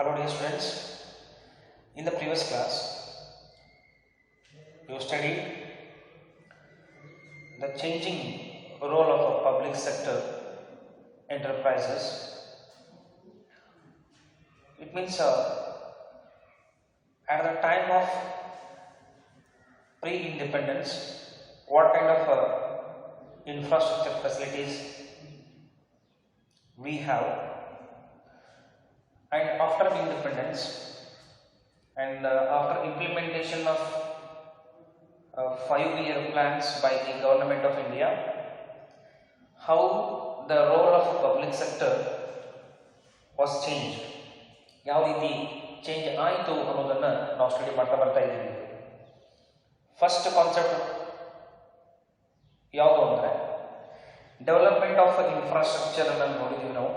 Hello dear students, in the previous class you studied the changing role of a public sector enterprises. It means at the time of pre-independence, what kind of infrastructure facilities we have, and after independence and after implementation of 5-year plans by the government of India, how the role of public sector was changed, ಯಾವ ರೀತಿ change ಆಯಿತು ಅನ್ನೋದನ್ನು ನಾವು study ಮಾಡ್ತಾ ಬರ್ತಾ ಇದ್ದೀವಿ. First concept ಯಾವುದು ಅಂದರೆ ಡೆವಲಪ್ಮೆಂಟ್ ಆಫ್ ಇನ್ಫ್ರಾಸ್ಟ್ರಕ್ಚರ್ ಅನ್ನು ನೋಡಿದ್ದೀವಿ ನಾವು.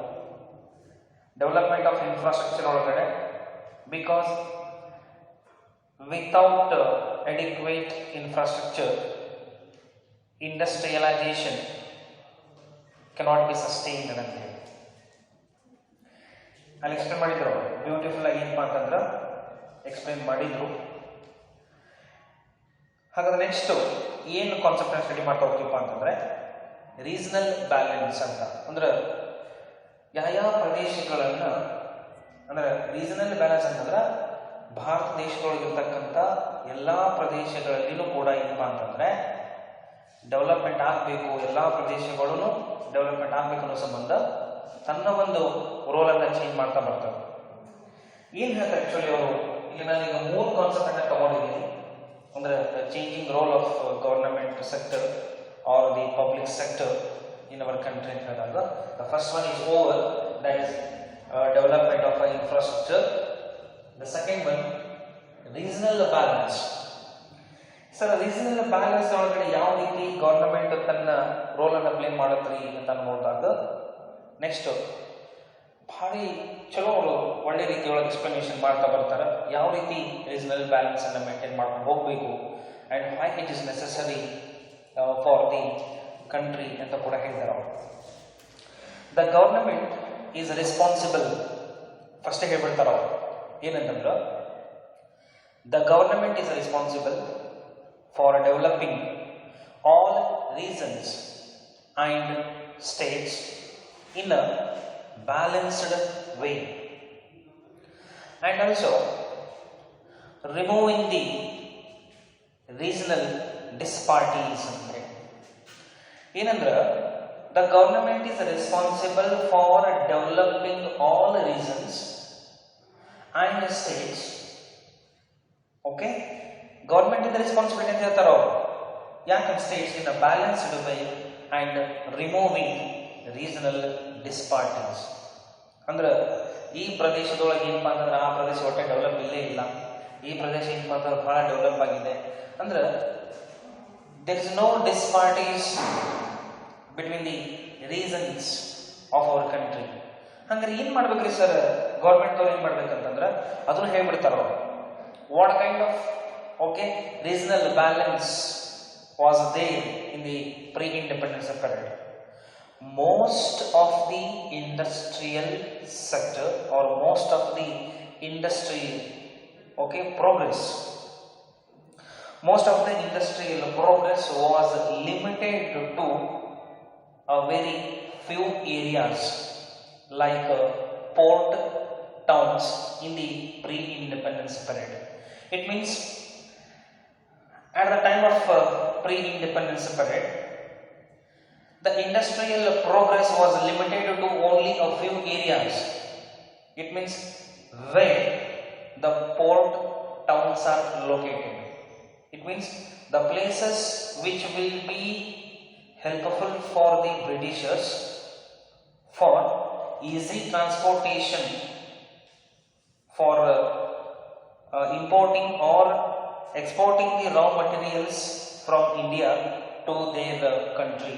ಡೆವಲಪ್ಮೆಂಟ್ ಆಫ್ ಇನ್ಫ್ರಾಸ್ಟ್ರಕ್ಚರ್ ಒಳಗಡೆ because without adequate infrastructure, industrialization cannot be sustained ಅಂತ ಹೇಳಿ ಅಲ್ಲಿ ಎಕ್ಸ್ಪ್ಲೇನ್ ಮಾಡಿದ್ರು. ಬ್ಯೂಟಿಫುಲ್ ಆಗಿ ಏನಪ್ಪ ಅಂತಂದ್ರೆ ಎಕ್ಸ್ಪ್ಲೇನ್ ಮಾಡಿದ್ರು. ಹಾಗಾದ್ರೆ ನೆಕ್ಸ್ಟ್ ಏನು ಕಾನ್ಸೆಪ್ಟ್ ಸ್ಟಡಿ ಮಾಡ್ತಾ ಹೋಗ್ತೀವಪ್ಪ ಅಂತಂದ್ರೆ ರೀಜನಲ್ ಬ್ಯಾಲೆನ್ಸ್ ಅಂತ. ಅಂದ್ರೆ ಯಾವ ಪ್ರದೇಶಗಳನ್ನ, ಅಂದ್ರೆ ರೀಜನಲ್ ಬ್ಯಾಲೆನ್ಸ್ ಅಂತಂದ್ರೆ ಭಾರತ ದೇಶದೊಳಗಿರ್ತಕ್ಕಂಥ ಎಲ್ಲ ಪ್ರದೇಶಗಳಲ್ಲಿನೂ ಕೂಡ ಏನಪ್ಪ ಅಂತಂದರೆ ಡೆವಲಪ್ಮೆಂಟ್ ಆಗಬೇಕು, ಎಲ್ಲ ಪ್ರದೇಶಗಳೂ ಡೆವಲಪ್ಮೆಂಟ್ ಆಗಬೇಕು ಅನ್ನೋ ಸಂಬಂಧ ತನ್ನ ಒಂದು ರೋಲನ್ನು ಚೇಂಜ್ ಮಾಡ್ತಾ ಬರ್ತಾರೆ. ಏನು ಹೇಳ್ತಾರೆ ಆ್ಯಕ್ಚುಲಿ ಅವರು ಇಲ್ಲಿ ನಾನೀಗ 3 ಕಾನ್ಸೆಪ್ಟನ್ನು ತಗೊಂಡಿದ್ದೀನಿ. ಅಂದರೆ changing role of government sector R the public sector in our country ಅಂತ ಹೇಳಿದಾಗ the first one is over, that is development of infrastructure. The second one, regional balance. Sir, regional balance ಒಳಗಡೆ ಯಾವ ರೀತಿ ಗವರ್ನಮೆಂಟ್ ತನ್ನ roll ಅನ್ನು play ಮಾಡುತ್ತೀರಿ ಅಂತ ನೋಡಿದಾಗ ನೆಕ್ಸ್ಟ್ ಭಾರಿ ಚಲೋ ಒಳ್ಳೆ ರೀತಿ ಒಳಗೆ ಎಕ್ಸ್ಪ್ಲನೇಷನ್ ಮಾಡ್ತಾ ಬರ್ತಾರೆ. ಯಾವ ರೀತಿ ರೀಜನಲ್ ಬ್ಯಾಲೆನ್ಸ್ ಅನ್ನು ಮೇಂಟೈನ್ ಮಾಡ್ಕೊಂಡು ಹೋಗಬೇಕು and why it is necessary for the country ಅಂತ ಕೂಡ ಹೇಳಿದ್ದಾರೆ ಅವರು. ದ ಗವರ್ನಮೆಂಟ್ ಈಸ್ ರೆಸ್ಪಾನ್ಸಿಬಲ್, ಫಸ್ಟೇ ಹೇಳ್ಬಿಡ್ತಾರೆ ಅವರು ಏನಂತಂದ್ರೆ the government is responsible for developing all reasons and states in a balanced way and also removing the regional disparities. ಅಂದರೆ ಏನಂದ್ರೆ the government is responsible for developing all reasons and the states. Okay, government is the responsibility ಅಂತ ಹೇಳ್ತಾರೆ ಅವರು. ಯಾಕೆ states in a balanced way and removing regional disparities. ಅಂದ್ರೆ ಈ ಪ್ರದೇಶದೊಳಗೆ ಏನಪ್ಪ ಅಂತಂದ್ರೆ ಆ ಪ್ರದೇಶ ಒಟ್ಟೆ ಡೆವಲಪ್ ಇಲ್ಲೇ ಇಲ್ಲ, ಈ ಪ್ರದೇಶ ಏನಪ್ಪ ಅಂತಂದ್ರೆ ಬಹಳ ಡೆವಲಪ್ ಆಗಿದೆ. ಅಂದ್ರೆ there is no disparities between the reasons of our country. ಹಂಗಾರೆ ಏನು ಮಾಡ್ಬೇಕ್ರಿ ಸರ್ ಗೌರ್ಮೆಂಟ್ದವ್ರು ಏನು ಮಾಡ್ಬೇಕಂತಂದ್ರೆ ಅದನ್ನು ಹೇಳ್ಬಿಡ್ತಾರ ಅವರು. What kind of regional balance was there in the pre independence period. Most of the industrial sector are most of the industry progress, most of the industrial progress was limited to a very few areas like port towns in the pre-independence period. It means at the time of pre-independence period, the industrial progress was limited to only a few areas. It means where the port towns are located. It means the places which will be helpful for the Britishers for easy transportation for importing or exporting the raw materials from India to their country.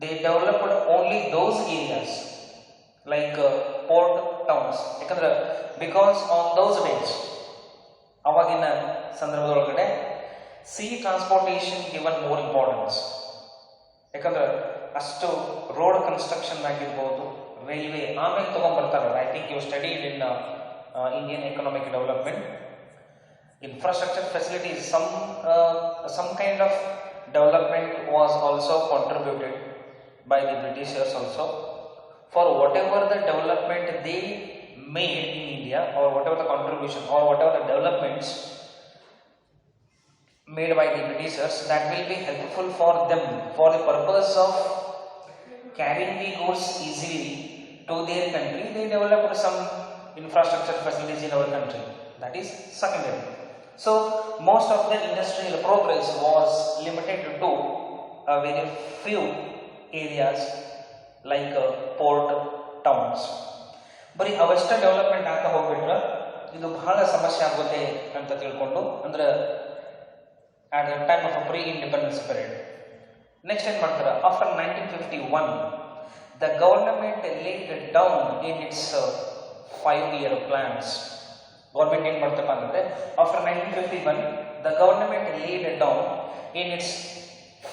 They developed only those areas like port towns. Because on those days, ಅವಾಗಿನ ಸಂದರ್ಭದೊಳಗಡೆ see transportation given more importance. ಯಾಕಂದ್ರೆ ಅಷ್ಟು road construction ಆಗಿರ್ಬೋದು, railway ಆಮೇಲೆ ತೊಗೊಂಡ್ಬರ್ತಾರೆ. I think you studied in Indian economic development. Infrastructure facilities, some kind of development was also contributed by the Britishers also. For whatever the development they made in India, or whatever the contribution or whatever the developments made by the Britishers, that will be helpful for them for the purpose of carrying the goods easily to their country. They developed some infrastructure facilities in our country, that is secondary. So most of the industrial progress was limited to a very few areas like port towns. ಬರೀ ಅವಷ್ಟ development ಆಗ್ತಾ ಹೋಗ್ಬಿಟ್ರೆ ಇದು ಬಹಳ ಸಮಸ್ಯೆ ಆಗುತ್ತೆ ಅಂತ ತಿಳ್ಕೊಂಡು, ಅಂದ್ರೆ at the time of a pre-independence period. Next ಏನು ಮಾಡ್ತಾರೆ, after 1951 the government laid down in its 5-year plans. Government ಏನು ಮಾಡ್ತಪ್ಪ ಅಂದರೆ after 1951 the government laid down in its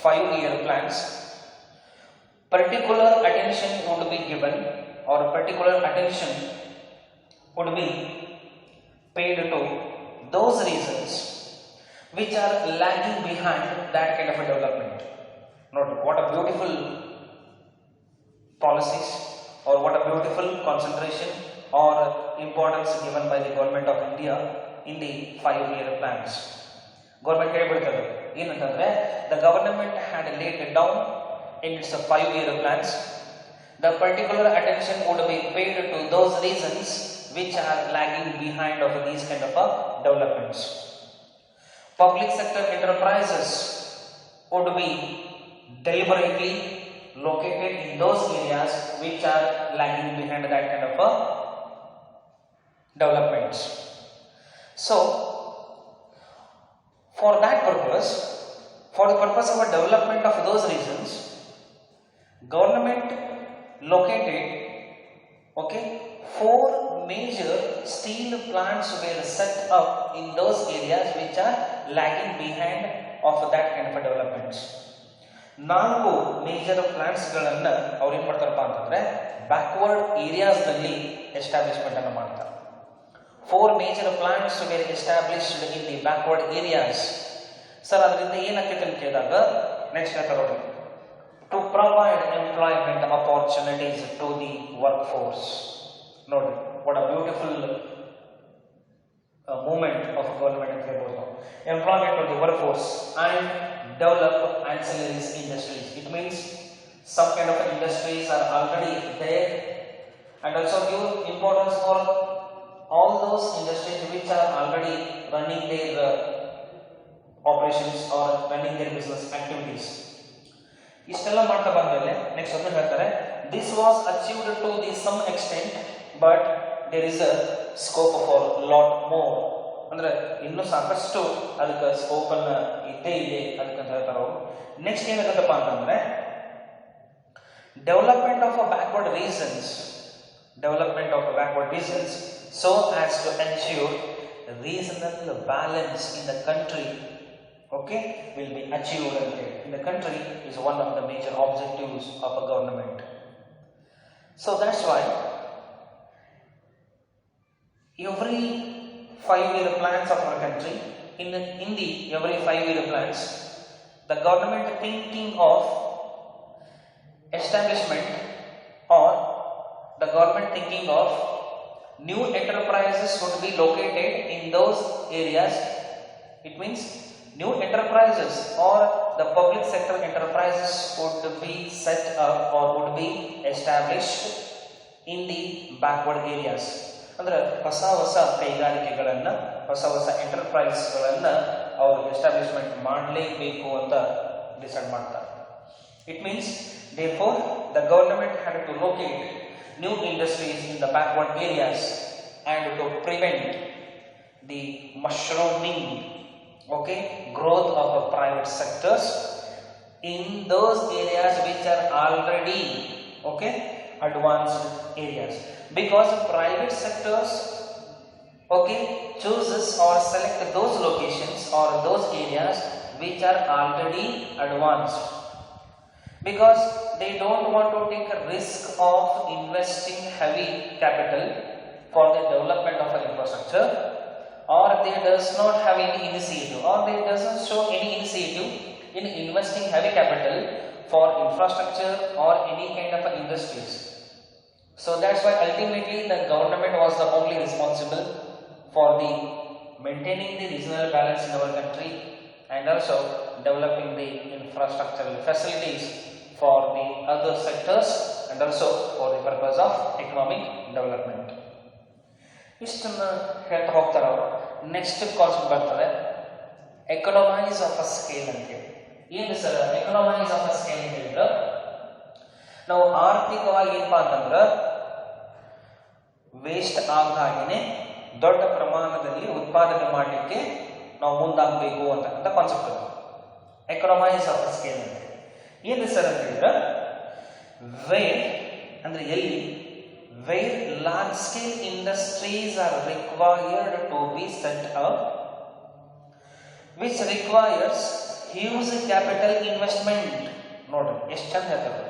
5-year plans. Particular attention would be given, or particular attention would be paid to those regions which are lagging behind that kind of a development. Note what a beautiful policies, or what a beautiful concentration or importance given by the government of India in the 5-year plans. Government ಹೇಳ್ಬಿಡ್ತದೆ ಏನಂತಂದ್ರೆ the government had laid down in its 5-year plans, the particular attention would be paid to those regions which are lagging behind of these kind of developments. Public sector enterprises would be deliberately located in those areas which are lagging behind that kind of developments. So for that purpose, for the purpose of a development of those regions, government located 4 major steel plants were set up in those areas which are lagging behind of that kind of developments. 4 major plants ಗಳನ್ನ ಅವ್ರು ಏನ್ ಮಾಡ್ತಾರಪ್ಪ ಅಂತಂದ್ರೆ backward areas ನಲ್ಲಿ establishment ಅನ್ನು ಮಾಡ್ತಾರೆ. 4 major plants were established in the backward areas. Sir ಅದರಿಂದ ಏನಾಗ್ತೈತೆ ಅಂತ ಕೇಳಿದಾಗ ನೆಕ್ಸ್ಟ್ ಹೇಳ್ತಾರೆ ನೋಡಿ, to provide employment opportunities to the work force. ನೋಡಿ what a beautiful movement of government ಅಂತ ಹೇಳ್ಬೋದು. Employment to the work force and develop ancillary industries. It means some kind of industries are already there, and also give importance for all those industries which are already running their operations or running their business activities. ಇಷ್ಟೆಲ್ಲ ಮಾಡ್ತಾ ಬಂದ್ಮೇಲೆ next ಒಂದು ಹೇಳ್ತಾರೆ, this was achieved to the some extent but there is a scope for lot more. ಅಂದ್ರೆ ಇನ್ನೂ ಸಾಕಷ್ಟು ಅದಕ್ಕೆ scope ಅನ್ನ ಇದ್ದೇ ಇದೆ ಅದಕ್ಕಂತ ಹೇಳ್ತಾರೆ ಅವರು. ನೆಕ್ಸ್ಟ್ ಏನಾಗುತ್ತಪ್ಪ ಅಂತಂದ್ರೆ development of backward reasons so as to ensure regional balance in the country will be achieved in the country is one of the major objectives of a government. So that's why every 5-year plans of our country, in the every 5-year plans, the government thinking of establishment, or the government thinking of new enterprises would be located in those areas. It means new enterprises or the public sector enterprises would be set up or would be established in the backward areas. ಅಂದ್ರೆ ಹೊಸ ಕೈಗಾರಿಕೆಗಳನ್ನ, ಹೊಸ ಎಂಟರ್ಪ್ರೈಸ್ಗಳನ್ನ ಅವರು establishment ಮಾಡಲೇಬೇಕು ಅಂತ decide ಮಾಡ್ತಾರೆ. It means therefore the government had to locate new industries in the backward areas and to prevent the mushrooming growth of the private sectors in those areas which are already advanced areas, because private sectors chooses or select those locations or those areas which are already advanced, because they don't want to take a risk of investing heavy capital for the development of an infrastructure, or they does not have any initiative, or they doesn't show any initiative in investing heavy capital for infrastructure or any kind of industries. So that's why ultimately the government was the only responsible for the maintaining the regional balance in our country and also developing the infrastructural facilities for the other sectors and also for the purpose of economic development. ಇಷ್ಟನ್ನು ಹೇಳ್ತಾ ಹೋಗ್ತಾರೆ. Next concept ಬರ್ತದೆ ಎಕನಾಮೈಸ್ of a scale ಅಂತೇಳಿ. ಏನು sir ಎಕನಾಮೈಸ್ of a scale ಅಂತ ಹೇಳಿದ್ರೆ, ನಾವು ಆರ್ಥಿಕವಾಗಿ ಏನಪ್ಪಾ ಅಂತಂದ್ರೆ ವೇಸ್ಟ್ ಆಗದಾಗೇನೆ ದೊಡ್ಡ ಪ್ರಮಾಣದಲ್ಲಿ ಉತ್ಪಾದನೆ ಮಾಡಲಿಕ್ಕೆ ನಾವು ಮುಂದಾಗಬೇಕು ಅಂತಕ್ಕಂಥ ಕಾನ್ಸೆಪ್ಟ್ ಅದು ಎಕನಾಮೈಸ್ ಆಫ್ ಅ ಸ್ಕೇಲ್ ಅಂತ. ಏನು ಸರ್ ಅಂತ ಹೇಳಿದ್ರೆ, ವೇರ್ ಅಂದ್ರೆ ಎಲ್ಲಿ, where large scale industries are required to be set up, which requires huge capital investment. Note ಎಷ್ಟು ಚಂದ ಹೇಳ್ತಾರೆ,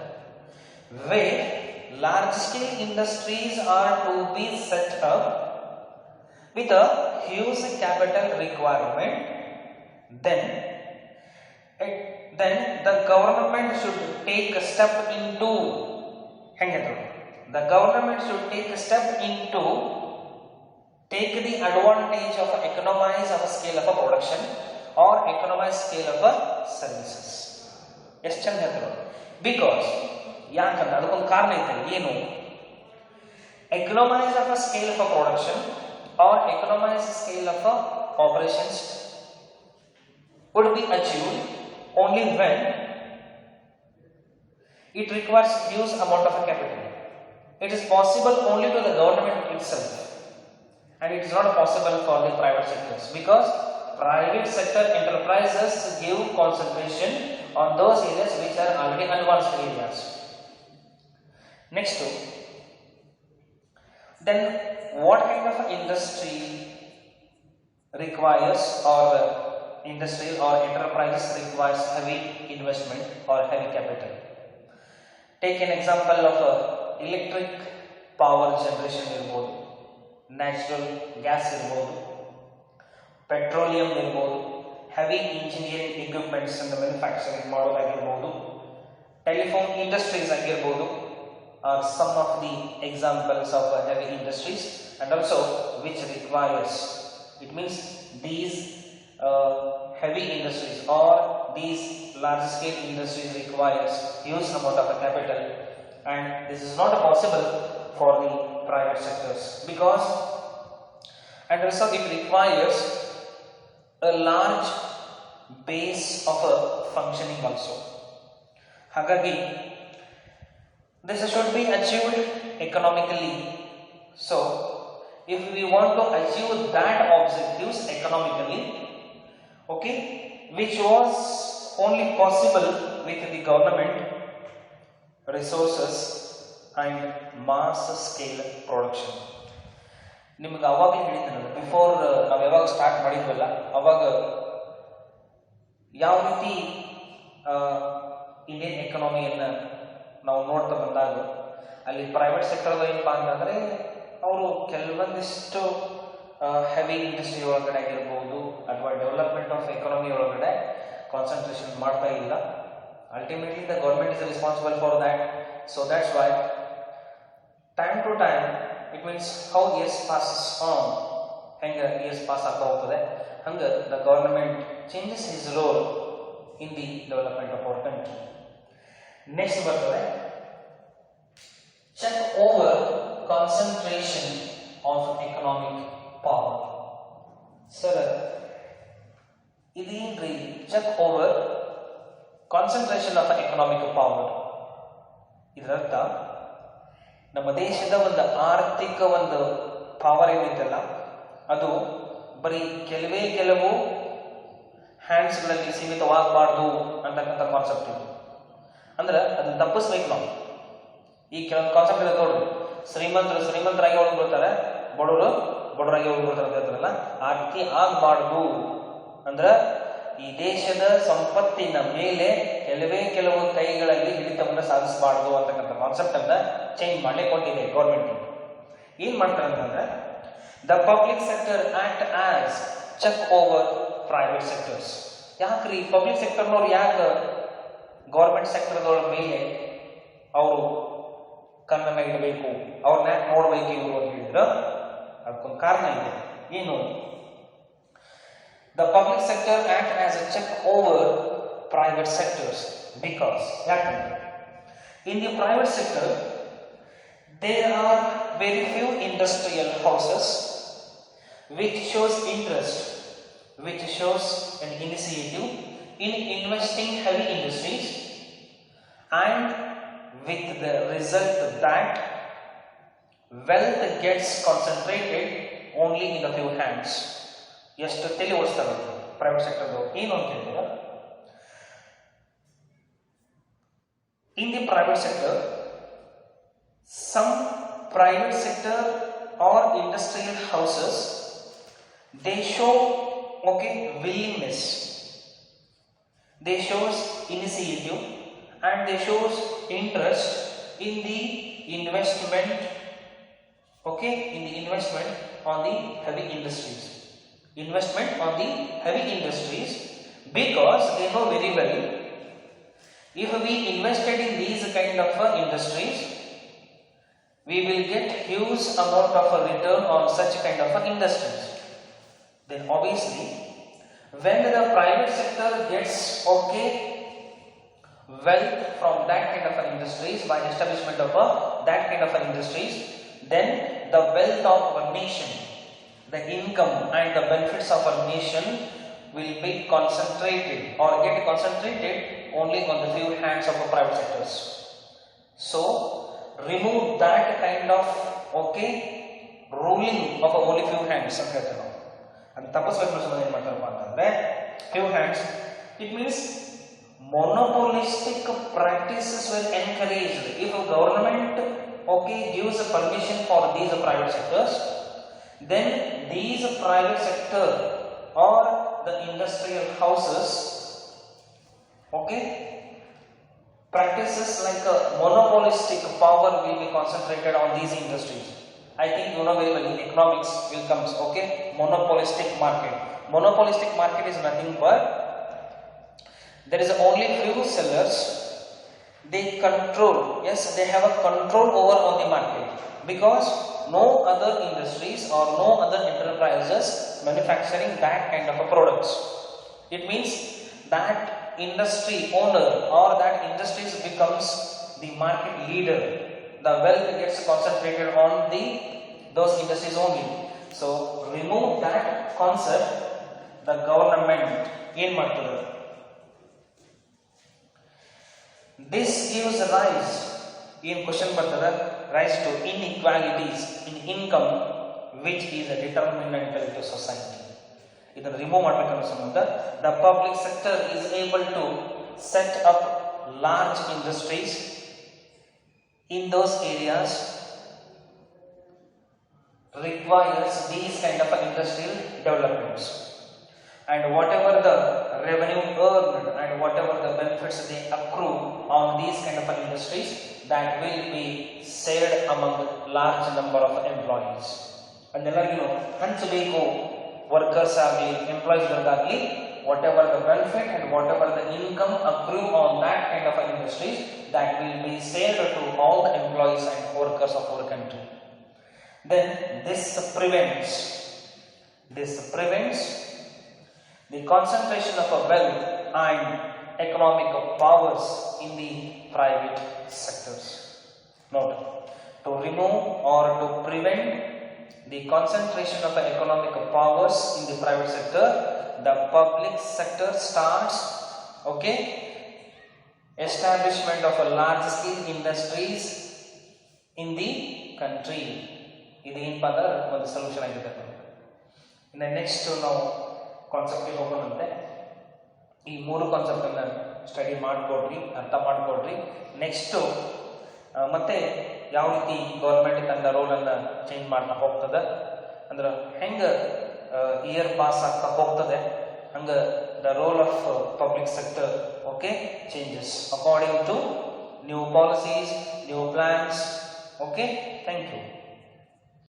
where large scale industries are to be set up with a huge capital requirement, then the government should take a step into the government should take a step into take the advantage of economize of a scale of a production or economize scale of a services. ಎಷ್ಟು ಚಂದ ಹೇಳ್ತಾರೆ, because ಯಾಕಂದ್ರೆ ಅದಕ್ಕೊಂದು ಕಾರಣ ಐತೆ. ಏನು, economize of a scale of a production or economize scale of a operations would be achieved only when it requires huge amount of capital. It is possible only to the government itself, and it is not possible for the private sectors, because private sector enterprises give concentration on those areas which are already advanced areas. Next, then what kind of industry requires, or industry or enterprises requires heavy investment or heavy capital? Take an example of electric power generation ಇರ್ಬೋದು, natural gas ಇರ್ಬೋದು, petroleum ಇರ್ಬೋದು, heavy engineering equipments ಅನ್ನು manufacturing ಮಾಡೋದಾಗಿರ್ಬೋದು, telephone industries ಆಗಿರ್ಬೋದು, are some of the examples of heavy industries, and also which requires, it means these heavy industries or these large scale industries requires huge amount of capital, and this is not possible for the private sectors, because and also it requires a large base of a functioning also. Hagagi this should be achieved economically. So if we want to achieve that objectives economically, okay, which was only possible with the government resources and mass scale production. ನಿಮಗೆ ಅವಾಗ ಹೇಳಿದ್ನಲ್ಲ, before ನಾವು ಯಾವಾಗ start ಮಾಡಿದ್ವಲ್ಲ ಅವಾಗ ಯಾವ ರೀತಿ Indian ಎಕಾನಮಿಯನ್ನು ನಾವು ನೋಡ್ತಾ ಬಂದಾಗ ಅಲ್ಲಿ ಪ್ರೈವೇಟ್ ಸೆಕ್ಟರ್ ಏನಪ್ಪಾ ಅಂತಂದ್ರೆ ಅವರು ಕೆಲವೊಂದಿಷ್ಟು ಹೆವಿ ಇಂಡಸ್ಟ್ರಿ ಒಳಗಡೆ ಆಗಿರ್ಬೋದು ಅಥವಾ ಡೆವಲಪ್ಮೆಂಟ್ ಆಫ್ ಎಕಾನಮಿ ಒಳಗಡೆ ಕಾನ್ಸಂಟ್ರೇಷನ್ ಮಾಡ್ತಾ ಇಲ್ಲ. Ultimately the government is responsible for that. So that's why time to time it means how years passes on, ಹೆಂಗೆ ಇಯರ್ಸ್ ಪಾಸ್ ಆಗ್ತಾ ಹೋಗ್ತದೆ ಹಂಗೆ the government changes his role in the development of our country. Next ಬರ್ತದೆ check over concentration of economic power. Sir ಇದೇನ್ರಿ check over concentration of economic power? ಇದರರ್ಥ ನಮ್ಮ ದೇಶದ ಒಂದು ಆರ್ಥಿಕ ಒಂದು ಪವರ್ ಏನಿದೆಯಲ್ಲ ಅದು ಬರೀ ಕೆಲವು ಹ್ಯಾಂಡ್ಸ್ಗಳಲ್ಲಿ ಸೀಮಿತವಾಗಬಾರ್ದು ಅಂತಕ್ಕಂಥ ಕಾನ್ಸೆಪ್ಟ್ ಇದು. ಅಂದ್ರೆ ಅದನ್ನ ತಪ್ಪಿಸ್ಬೇಕು ನಾವು. ಈ ಕೆಲವೊಂದು ಕಾನ್ಸೆಪ್ಟ್ ಇದೆ ನೋಡ್ರಿ, ಶ್ರೀಮಂತರಾಗಿ ಉಳ್ಕೊಳ್ತಾರೆ, ಬಡವರಾಗಿ ಉಳ್ಕೊಳ್ತಾರೆ ಅಂತ ಹೇಳ್ತಾರಲ್ಲ, ಆ ರೀತಿ ಆಗಬಾರ್ದು. ಅಂದ್ರೆ ಈ ದೇಶದ ಸಂಪತ್ತಿನ ಮೇಲೆ ಕೆಲವು ಕೈಗಳಲ್ಲಿ ಹಿಡಿತವನ್ನು ಸಾಧಿಸಬಾರ್ದು ಅಂತಕ್ಕಂಥ ಕಾನ್ಸೆಪ್ಟ್ ಅನ್ನ ಚೇಂಜ್ ಮಾಡಲಿಕ್ಕೆ ಕೊಟ್ಟಿದೆ ಗೌರ್ಮೆಂಟ್. ಏನು ಮಾಡ್ತಾರೆ ಅಂತಂದ್ರೆ the public sector act as check over private sectors. ಯಾಕ್ರಿ ಪಬ್ಲಿಕ್ ಸೆಕ್ಟರ್ನವ್ರು ಯಾಕೆ ಗೌರ್ಮೆಂಟ್ ಸೆಕ್ಟರ್ಗಳ ಮೇಲೆ ಅವರು ಕಣ್ಣನ್ನು ಇಡಬೇಕು, ಅವ್ರನ್ನ ಯಾಕೆ ನೋಡ್ಬೇಕು ಇವರು ಅಂತ ಹೇಳಿದ್ರೆ ಅದಕ್ಕೊಂದು ಕಾರಣ ಇದೆ. ಏನು? The public sector act as a check over private sectors because in the private sector there are very few industrial houses which shows interest, which shows an initiative in investing heavy industries, and with the result that wealth gets concentrated only in a few hands. ಎಷ್ಟು ತಲೆ ಓಡಿಸ್ತಾರೆ private ಸೆಕ್ಟರ್ದು ಏನು ಅಂತ ಹೇಳಿದ್ರೆ, in the private sector, some private sector or industrial houses, they show willingness, they shows initiative, and they shows interest in the investment, in the investment on the heavy industries, because they know very well, if we invested in these kind of industries, we will get huge amount of a return on such kind of industries. Then obviously, when the private sector gets wealth from that kind of industries by establishment of that kind of industries, then the wealth of a nation, the income and the benefits of a nation will be concentrated or get concentrated only on the few hands of the private sectors. So remove that kind of ruling of only few hands ಅಂತ ಹೇಳ್ತಾರೆ ನಾವು. ಅದು ತಪ್ಪಿಸಬೇಕು ಅನ್ನೋದು ಏನು ಮಾಡ್ತಾರಪ್ಪ ಅಂತಂದ್ರೆ few hands, it means monopolistic practices were encouraged. If a government gives a permission for these private sectors, then these private sector or the industrial houses practices like a monopolistic power will be concentrated on these industries. I think you know very well in economics will comes monopolistic market. Monopolistic market is nothing but there is only few sellers, they control, yes, they have a control over on the market, because no other industries or no other enterprises manufacturing that kind of a products. It means that industry owner or that industries becomes the market leader, the wealth gets concentrated on those industries only. So remove that concept. The government ಏನು ಮಾಡ್ತದೆ, this gives rise, ಏನು question ಬರ್ತದೆ, rise to inequalities in income which is a determinant to society. ಇದನ್ನು remove ಮಾಡಬೇಕನ್ನೋ ಸಂಬಂಧ the public sector is able to set up large industries in those areas, requires these kind of industrial developments, and whatever the revenue earned and whatever the benefits they accrue on these kind of industries, that will be shared among large number of employees. ಅದೆಲ್ಲರಿಗೂ ಹಂಚಬೇಕು, workers ಆಗಲಿ employees ಆಗಲಿ, whatever the benefit and whatever the income accrue on that kind of industries, that will be shared to all the employees and workers of our country. Then this prevents the concentration of wealth and economic powers in the private sectors. Note, to remove or to prevent the concentration of economic powers in the private sector, the public sector starts establishment of a large scale industries in the country. ಇದು ಏನಪ್ಪ ಅಂದ್ರೆ ಒಂದು solution ಆಗಿದೆ. ಇನ್ನು next ನಾವು ಕಾನ್ಸೆಪ್ಟಿಗೆ ಹೋಗೋಣಂತೆ. ಈ ಮೂರು ಕಾನ್ಸೆಪ್ಟನ್ನು study ಮಾಡಿಕೊಡ್ರಿ, ಅರ್ಥ ಮಾಡಿಕೊಡ್ರಿ. ನೆಕ್ಸ್ಟು ಮತ್ತೆ ಯಾವ ರೀತಿ ಗೌರ್ಮೆಂಟ್ ತನ್ನ ರೋಲನ್ನು ಚೇಂಜ್ ಮಾಡ್ತಾ ಹೋಗ್ತದೆ, ಅಂದ್ರೆ ಹೆಂಗೆ ಇಯರ್ ಪಾಸ್ ಆಗ್ತಾ ಹೋಗ್ತದೆ, ಹಂಗೆ the role of public sector changes according to new policies, new plans. Thank you.